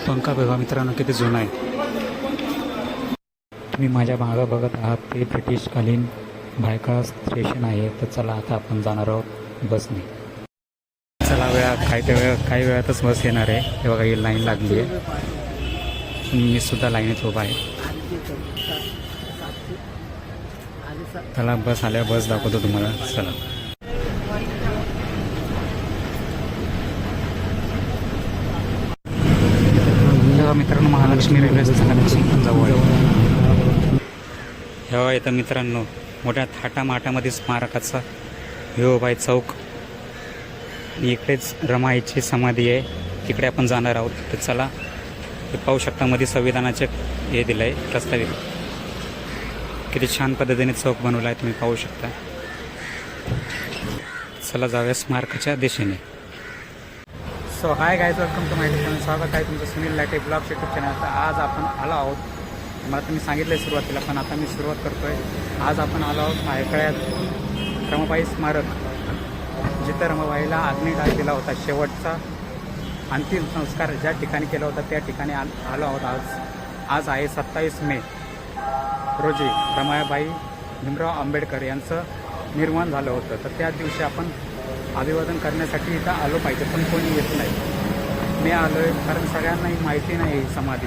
पंखा बघा मित्रांनो किती जुना आहे. तुम्ही माझ्या मागं बघत आहात ते ब्रिटिशकालीन भायखळा स्टेशन आहे. तर चला आता आपण जाणार आहोत बसने. चला काही वेळातच बस येणार आहे. हे बघा ही लाईन लागली आहे. मी सुद्धा लाईनीत उभा आहे. चला बस आल्यावर बस दाखवतो तुम्हाला. चला मित्रांनो महालक्ष्मी रेल्वे स्थानकापासून पण जवळ आहे. हेव्हा येतं मित्रांनो मोठ्या थाटामाटामध्ये स्मारकाचा हे उभा आहे चौक. इकडेच रमाईची समाधी आहे. तिकडे आपण जाणार आहोत. तर चला हे पाहू शकता मध्ये संविधानाचे हे दिलं आहे प्रस्तावित. किती छान पद्धतीने चौक बनवला आहे तुम्ही पाहू शकता. चला जाऊया स्मारकाच्या दिशेने. So hi guys, welcome to my channel. स्वागत आहे तुमचं Sunil Late blog YouTube channel. आता आज आपण आलो आहोत. मला तुम्ही सांगितलं सुरुवातीला, पण आता मी सुरुवात करतो आहे. आज आपण आलो आहोत भायखळ्यात रमाबाई स्मारक, जिथं रमाबाईला अग्निडाग दिला होता. शेवटचा अंतिम संस्कार ज्या ठिकाणी केला होता त्या ठिकाणी आलो आहोत. आज आहे 27 मे रोजी रमाबाई भीमराव आंबेडकर यांचं निर्माण झालं होतं. तर त्या दिवशी आपण अभिवादन करण्यासाठी इथं आलो पाहिजे, पण कोणी येत नाही. मी आलो आहे कारण सगळ्यांनाही माहिती नाही ही समाधी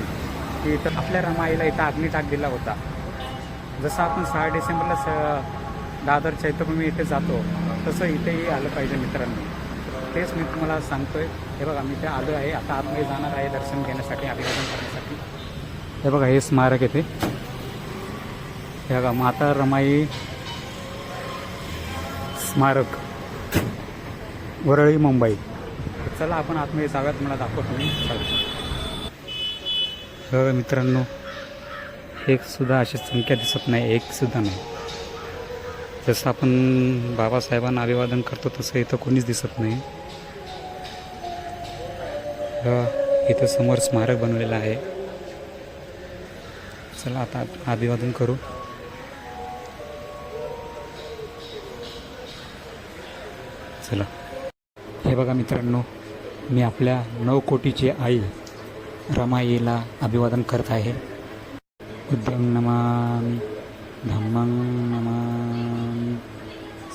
की इथं आपल्या रमाईला इथं अग्निडाग दिला होता. जसं आपण 6 डिसेंबरला दादर चैत्यभूमी इथे जातो तसं इथेही आलं पाहिजे मित्रांनो. तेच मी तुम्हाला सांगतोय. हे बघा मी इथे आलो आहे. आता आतमध्ये जाणार आहे दर्शन घेण्यासाठी, अभिवादन करण्यासाठी. हे बघा हे स्मारक येते. हे बघा माता रमाई स्मारक, वरळी, मुंबई. चला आपण आतमध्ये जाऊयात, मला दाखवतो मी. चला मित्रांनो एक सुद्धा अशी संख्या दिसत नाही, एक सुद्धा नाही. जसं आपण बाबासाहेबांना अभिवादन करतो तसं इथं कोणीच दिसत नाही. इथं समोर स्मारक बनवलेलं आहे. चला आता अभिवादन करू. चला हे बघा मित्रांनो, मी आपल्या 9 कोटीची आई रमाईला अभिवादन करत आहे. बुद्धं नमामि, धम्मं नमामि,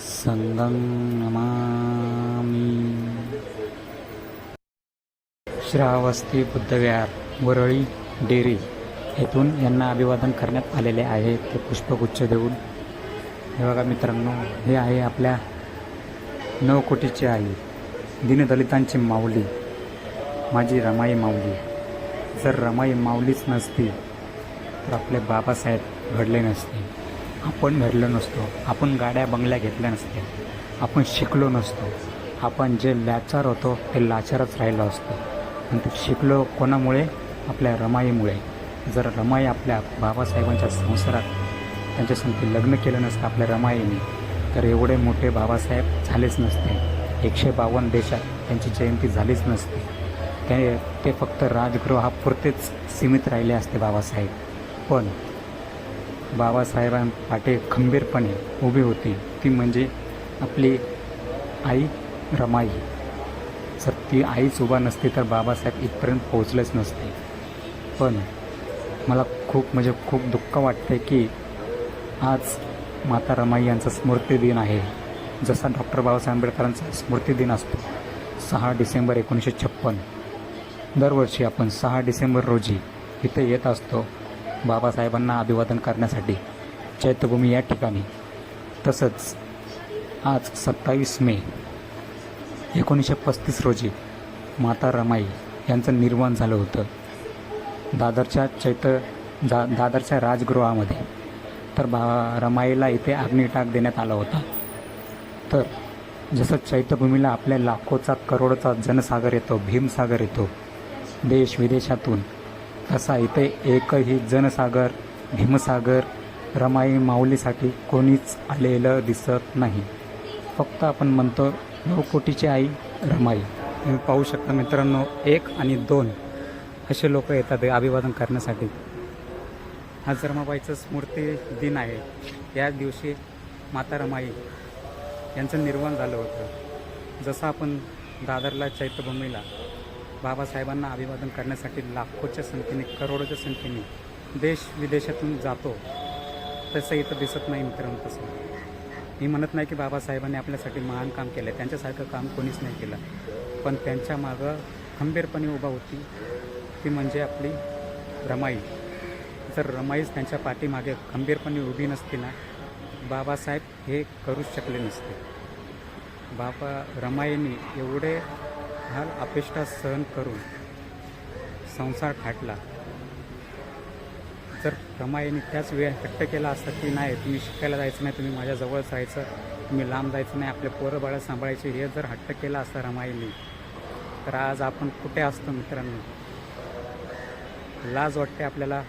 संघं नमामि. श्रावस्ती बुद्धविहार, वरळी डेअरी येथून यांना अभिवादन करण्यात आलेले आहे. ते पुष्पगुच्छ देऊन. हे बघा मित्रांनो, हे आहे आपल्या 9 कोटीची आई, दीनदलितांची माऊली, माझी रमाई माऊली. जर रमाई माऊलीच नसती तर आपले बाबासाहेब घडले नसते, आपण घडलो नसतो, आपण गाड्या बंगल्या घेतल्या नसत्या, आपण शिकलो नसतो, आपण जे लाचार होतो ते लाचारच राहिलो असतो. आणि ते शिकलो कोणामुळे? आपल्या रमाईमुळे. जर रमाई आपल्या बाबासाहेबांच्या संसारात त्यांच्यासंगती लग्न केलं नसतं आपल्या रमाईने, तर एवढे मोठे बाबासाहेब झालेच नसते. 152 देशात त्यांची जयंती झालीच नसते. ते फक्त राजगृहापुरतेच सीमित राहिले असते बाबासाहेब. पण बाबासाहेबांपाठी खंबीरपणे उभी होती ती म्हणजे आपली आई रमाई. जर ती आईच उभा नसती तर बाबासाहेब इथपर्यंत पोहोचलेच नसते. पण मला खूप दुःख वाटते की आज माता रमाई यांचा स्मृतिदिन आहे. जसा डॉक्टर बाबासाहेब आंबेडकरांचा स्मृतिदिन असतो 6 डिसेंबर 1956. दरवर्षी आपण 6 डिसेंबर रोजी इथे येत असतो बाबासाहेबांना अभिवादन करण्यासाठी चैत्यभूमी या ठिकाणी. तसंच आज 27 मे 1935 रोजी माता रमाई यांचं निर्माण झालं होतं दादरच्या राजगृहामध्ये. तर रमाईला इथे अग्निडाग देण्यात आला होता. तर जसं चैत्यभूमीला आपल्या लाखोचा करोडोचा जनसागर येतो, भीमसागर येतो देश विदेशातून, तसा इथे एकही जनसागर, भीमसागर रमाई माऊलीसाठी कोणीच आलेलं दिसत नाही. फक्त आपण म्हणतो 9 कोटीची आई रमाई. तुम्ही पाहू शकता मित्रांनो, 1 आणि 2 असे लोक येतात अभिवादन करण्यासाठी. आज रमाबाईचं स्मृती दिन आहे. या दिवशी माता रमाई यांचं निर्माण झालं होतं. जसं आपण दादरला चैत्यभूमीला बाबासाहेबांना अभिवादन करण्यासाठी लाखोच्या संख्येने, करोडोच्या संख्येने देश विदेशातून जातो, तसं इथं दिसत नाही मित्रांनो. तसं मी म्हणत नाही की बाबासाहेबांनी आपल्यासाठी महान काम केलं आहे, त्यांच्यासारखं काम कोणीच नाही केलं, पण त्यांच्या मागं खंबीरपणे उभा होती ती म्हणजे आपली रमाई. जर रमाईच त्यांच्या पाठीमागे खंबीरपणे उभी नसती ना, बाबासाहेब हे करूच शकले नसते. रमाईने एवढे हाल अपेष्टा सहन करून संसार थाटला. जर रमाईने त्याच वेळ हट्ट केला असता की नाही, तुम्ही शिकायला जायचं नाही, तुम्ही माझ्याजवळच राहायचं, तुम्ही लांब जायचं नाही, आपले पोरं बाळं सांभाळायचे, हे जर हट्ट केला असता रमाईने, तर आज आपण कुठे असतो मित्रांनो. लाज वाटते आपल्याला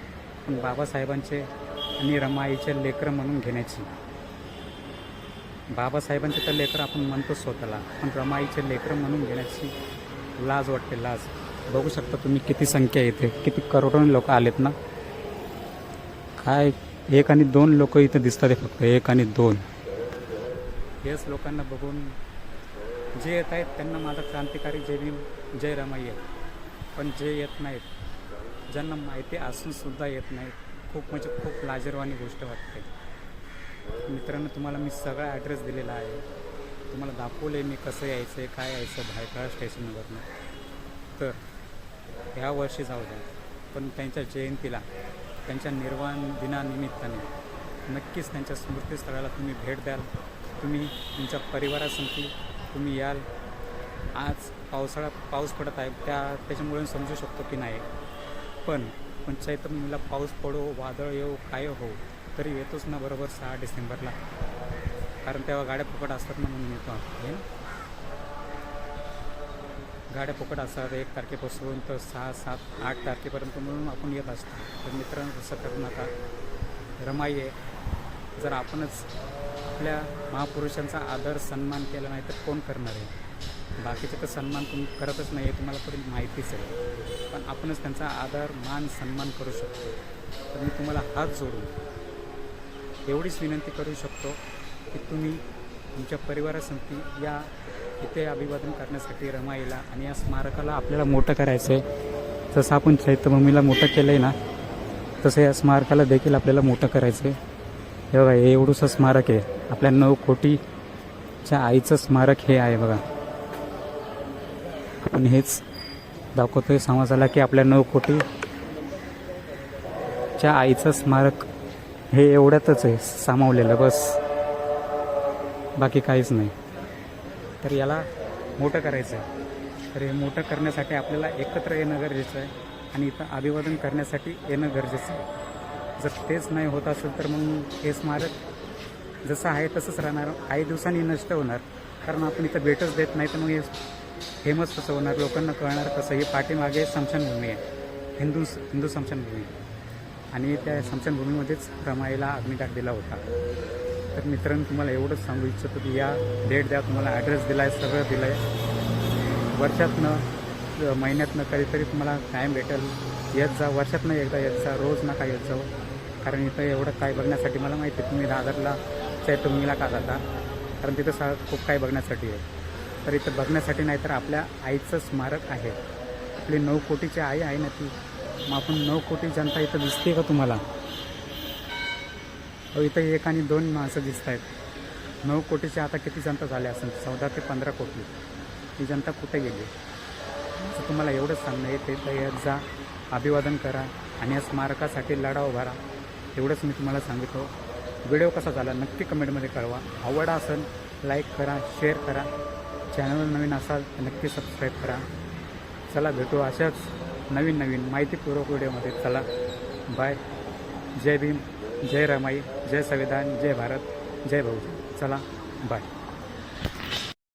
पण बाबासाहेबांचे आणि रमाईचे लेकरं म्हणून घेण्याची. बाबासाहेबांचे तर लेकरं आपण म्हणतो स्वतःला, पण रमाईचे लेकरं म्हणून घेण्याची लाज वाटते, लाज. बघू शकता तुम्ही किती संख्या येते, किती करोडोने लोक आलेत ना. काय 1 आणि 2 लोक इथं दिसतात, फक्त 1 आणि 2. हेच लोकांना बघून जे येत आहेत त्यांना माझा क्रांतिकारी जय भीम जय रमाई आहे. पण जे येत नाहीत, ज्यांना माहिती असूनसुद्धा येत नाहीत, खूप म्हणजे खूप लाजिरवाणी गोष्ट वाटते मित्रांनो. तुम्हाला मी सगळा ॲड्रेस दिलेला आहे, तुम्हाला दाखवलं आहे मी कसं यायचं आहे, काय यायचं भायखळा स्टेशनवरनं. तर ह्या वर्षी जाऊ द्या, पण त्यांच्या जयंतीला, त्यांच्या निर्वाण दिनानिमित्ताने नक्कीच त्यांच्या स्मृतीस्थळाला तुम्ही भेट द्याल. तुम्ही तुमच्या परिवारासंगती तुम्ही याल. आज पाऊस पडत आहे, त्याच्यामुळे समजू शकतो की नाही, पण चैत्रला पाऊस पडो, वादळ येऊ, काय हो, तरी येतोच ना बरोबर 6 डिसेंबरला. कारण तेव्हा गाड्या फुकट असतात ना, म्हणून येतो आपण. गाड्या फुकट असतात 1 तारखेपासून तर 6, 7, 8 तारखेपर्यंत, म्हणून आपण येत असतो. तर मित्रांनो तसं करू नका. रमाई आहे, जर आपणच आपल्या महापुरुषांचा आदर सन्मान केला नाही तर कोण करणार आहे. बाकीचे तर सन्मान तुम्ही करतच नाही आहे, तुम्हाला पण माहितीच आहे, पण आपणच त्यांचा आदर मान सन्मान करू शकतो. तर मी तुम्हाला हात जोडून एवढीच विनंती करू शकतो की तुम्ही तुमच्या परिवारासंगती या इथे अभिवादन करण्यासाठी रमाईला, आणि या स्मारकाला आपल्याला मोठं करायचं आहे. जसं आपण चैत्यभूमीला मोठं केलं आहे ना, तसं या स्मारकाला देखील आपल्याला मोठं करायचं आहे. हे बघा, हे एवढंसं स्मारक आहे, आपल्या 9 कोटीच्या आईचं स्मारक हे आहे बघा. आपण हेच दाखवतोय समाजाला की आपल्या 9 कोटीच्या आईचं स्मारक हे एवढ्यातच आहे सामावलेलं, बस, बाकी काहीच नाही. तर याला मोठं करायचं आहे. तर हे मोठं करण्यासाठी आपल्याला एकत्र येणं गरजेचं आहे, आणि इथं अभिवादन करण्यासाठी येणं गरजेचं आहे. जर तेच नाही होत असेल तर मग हे स्मारक जसं आहे तसंच राहणार, काही दिवसांनी नष्ट होणार. कारण आपण इथं भेटच देत नाही, तर मग हे फेमस कसं होणार, लोकांना कळणार कसं. हे पाठीमागे स्मशानभूमी आहे, हिंदू स्मशानभूमी, आणि त्या स्मशानभूमीमध्येच रमाईला अग्निडाग दिला होता. तर मित्रांनो तुम्हाला एवढंच सांगू इच्छितो की या भेट द्या. तुम्हाला ॲड्रेस दिला आहे, सगळं दिलं आहे. वर्षातनं महिन्यातनं कधीतरी तुम्हाला टाईम भेटेल, येत जा. वर्षातनं एकदा येत जा, रोज नका येत जाऊ. कारण इथं एवढं काय बघण्यासाठी मला माहिती आहे. तुम्ही दादरला चैत्यभूमीला का जाता, कारण तिथं खूप काही बघण्यासाठी आहे. तर इथं बघण्यासाठी नाही तर आपल्या आईचं स्मारक आहे, आपली 9 कोटीची आई आहे ना ती. मग आपण 9 कोटी जनता इथं दिसते का तुम्हाला? इथं 1 आणि 2 माणसं दिसत आहेत. 9 कोटीची आता किती जनता झाली असेल? 14 ते 15 कोटी. ही जनता कुठे गेली? असं तुम्हाला एवढंच सांगणं आहे. ते येत जा, अभिवादन करा, आणि या स्मारकासाठी लढा उभारा. एवढंच मी तुम्हाला सांगितलं. व्हिडिओ कसा झाला नक्की कमेंटमध्ये कळवा. आवड असेल लाईक करा, शेअर करा. चॅनलवर नवीन असाल तर नक्की सबस्क्राईब करा. चला भेटू अशाच नवीन माहितीपूर्वक व्हिडिओमध्ये. चला बाय. जय भीम, जय रमाई, जय संविधान, जय भारत, जय भाऊ. चला बाय.